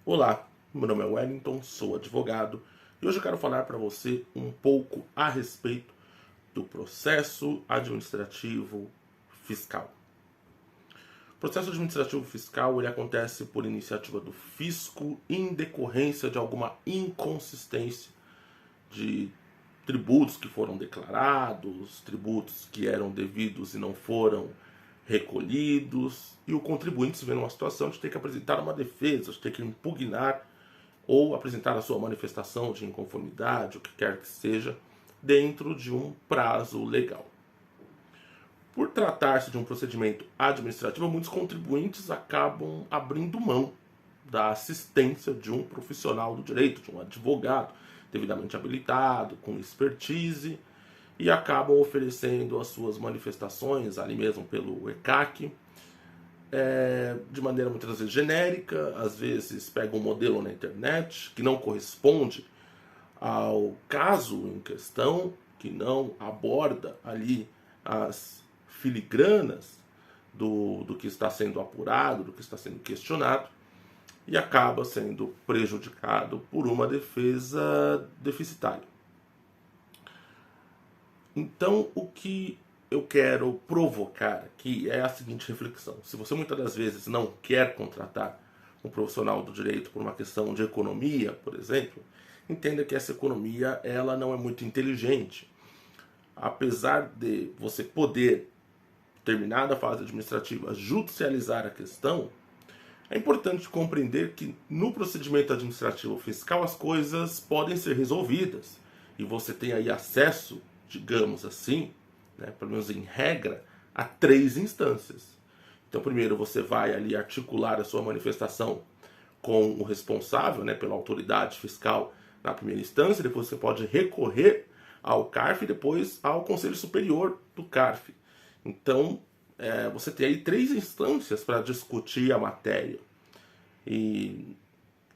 Olá, meu nome é Wellington, sou advogado e hoje eu quero falar para você um pouco a respeito do processo administrativo fiscal. O processo administrativo fiscal ele acontece por iniciativa do fisco em decorrência de alguma inconsistência de tributos que foram declarados, tributos que eram devidos e não foram recolhidos, e o contribuinte se vê numa situação de ter que apresentar uma defesa, de ter que impugnar ou apresentar a sua manifestação de inconformidade, o que quer que seja, dentro de um prazo legal. Por tratar-se de um procedimento administrativo, muitos contribuintes acabam abrindo mão da assistência de um profissional do direito, de um advogado devidamente habilitado, com expertise, e acabam oferecendo as suas manifestações ali mesmo pelo ECAC, de maneira muitas vezes genérica, às vezes pega um modelo na internet que não corresponde ao caso em questão, que não aborda ali as filigranas do que está sendo apurado, do que está sendo questionado, e acaba sendo prejudicado por uma defesa deficitária. Então, o que eu quero provocar aqui é a seguinte reflexão. Se você muitas das vezes não quer contratar um profissional do direito por uma questão de economia, por exemplo, entenda que essa economia ela não é muito inteligente. Apesar de você poder, terminada a fase administrativa, judicializar a questão, é importante compreender que no procedimento administrativo fiscal as coisas podem ser resolvidas e você tem aí acesso, digamos assim, né, pelo menos em regra, a 3 instâncias. Então, primeiro você vai ali articular a sua manifestação com o responsável, né, pela autoridade fiscal na primeira instância, depois você pode recorrer ao CARF e depois ao Conselho Superior do CARF. Então, você tem aí 3 instâncias para discutir a matéria. E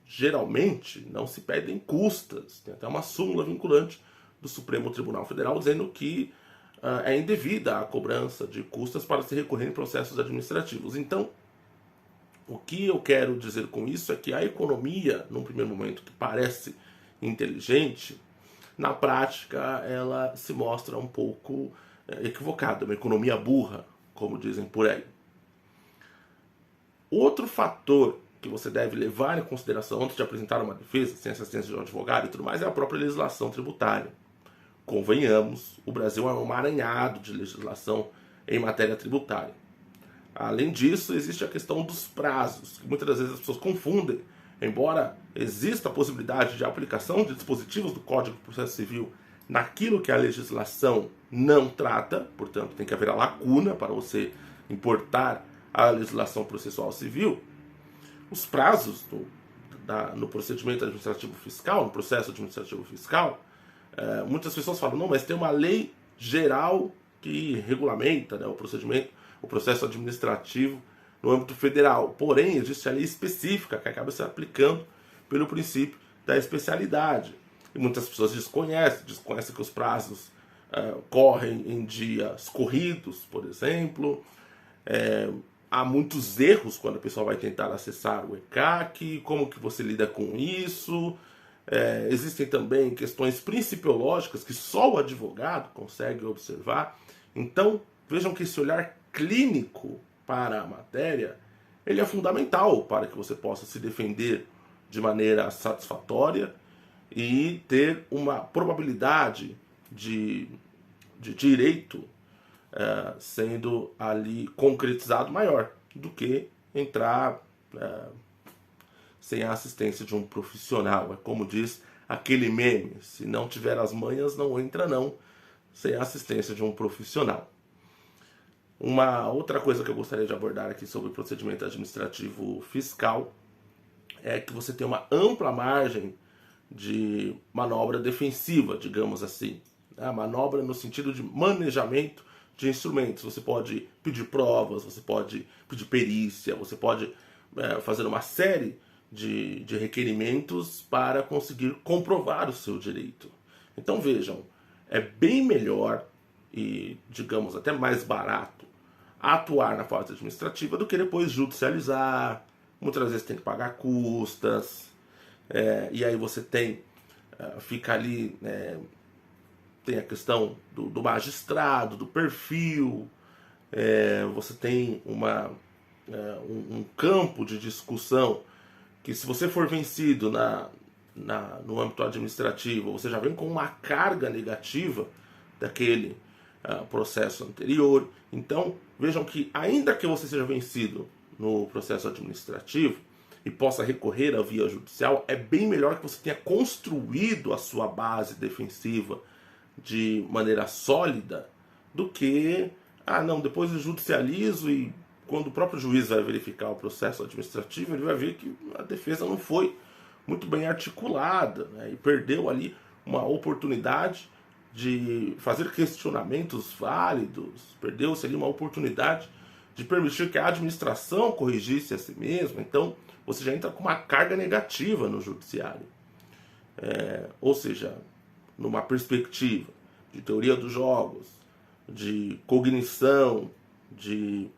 geralmente não se pedem custas. Tem até uma súmula vinculante do Supremo Tribunal Federal dizendo que é indevida a cobrança de custas para se recorrer em processos administrativos. Então, o que eu quero dizer com isso é que a economia, num primeiro momento, que parece inteligente, na prática ela se mostra um pouco equivocada, uma economia burra, como dizem por aí. Outro fator que você deve levar em consideração antes de apresentar uma defesa, sem assistência de um advogado e tudo mais, é a própria legislação tributária. Convenhamos, o Brasil é um emaranhado de legislação em matéria tributária. Além disso, existe a questão dos prazos, que muitas das vezes as pessoas confundem. Embora exista a possibilidade de aplicação de dispositivos do Código de Processo Civil naquilo que a legislação não trata, portanto tem que haver a lacuna para você importar a legislação processual civil, os prazos no procedimento administrativo fiscal, no processo administrativo fiscal, muitas pessoas falam, não, mas tem uma lei geral que regulamenta, né, o procedimento, o processo administrativo no âmbito federal. Porém, existe a lei específica que acaba se aplicando pelo princípio da especialidade. E muitas pessoas desconhecem que os prazos correm em dias corridos, por exemplo. Há muitos erros quando a pessoa vai tentar acessar o ECAC, como que você lida com isso. Existem também questões principiológicas que só o advogado consegue observar. Então, vejam que esse olhar clínico para a matéria, ele é fundamental para que você possa se defender de maneira satisfatória e ter uma probabilidade de direito sendo ali concretizado maior do que entrar sem a assistência de um profissional. É como diz aquele meme, se não tiver as manhas, não entra não, sem a assistência de um profissional. Uma outra coisa que eu gostaria de abordar aqui sobre o procedimento administrativo fiscal é que você tem uma ampla margem de manobra defensiva, digamos assim. A manobra no sentido de manejamento de instrumentos. Você pode pedir provas, você pode pedir perícia, você pode fazer uma série de requerimentos para conseguir comprovar o seu direito. Então vejam, é bem melhor e, digamos, até mais barato atuar na fase administrativa do que depois judicializar, muitas vezes tem que pagar custas, e aí você fica ali, tem a questão do magistrado, do perfil, você tem um campo de discussão que, se você for vencido no âmbito administrativo, você já vem com uma carga negativa daquele processo anterior. Então, vejam que, ainda que você seja vencido no processo administrativo e possa recorrer à via judicial, é bem melhor que você tenha construído a sua base defensiva de maneira sólida do que, não, depois eu judicializo e quando o próprio juiz vai verificar o processo administrativo, ele vai ver que a defesa não foi muito bem articulada, né, e perdeu ali uma oportunidade de fazer questionamentos válidos, perdeu-se ali uma oportunidade de permitir que a administração corrigisse a si mesma. Então você já entra com uma carga negativa no judiciário. Ou seja, numa perspectiva de teoria dos jogos, de cognição, de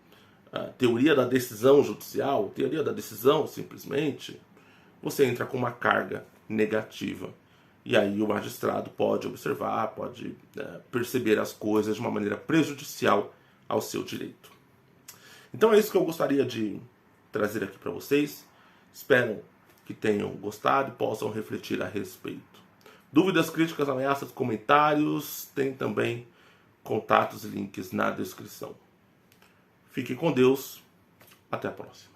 teoria da decisão judicial, teoria da decisão simplesmente, você entra com uma carga negativa. E aí o magistrado pode observar, pode perceber as coisas de uma maneira prejudicial ao seu direito. Então é isso que eu gostaria de trazer aqui para vocês. Espero que tenham gostado e possam refletir a respeito. Dúvidas, críticas, ameaças, comentários, tem também contatos e links na descrição. Fiquem com Deus. Até a próxima.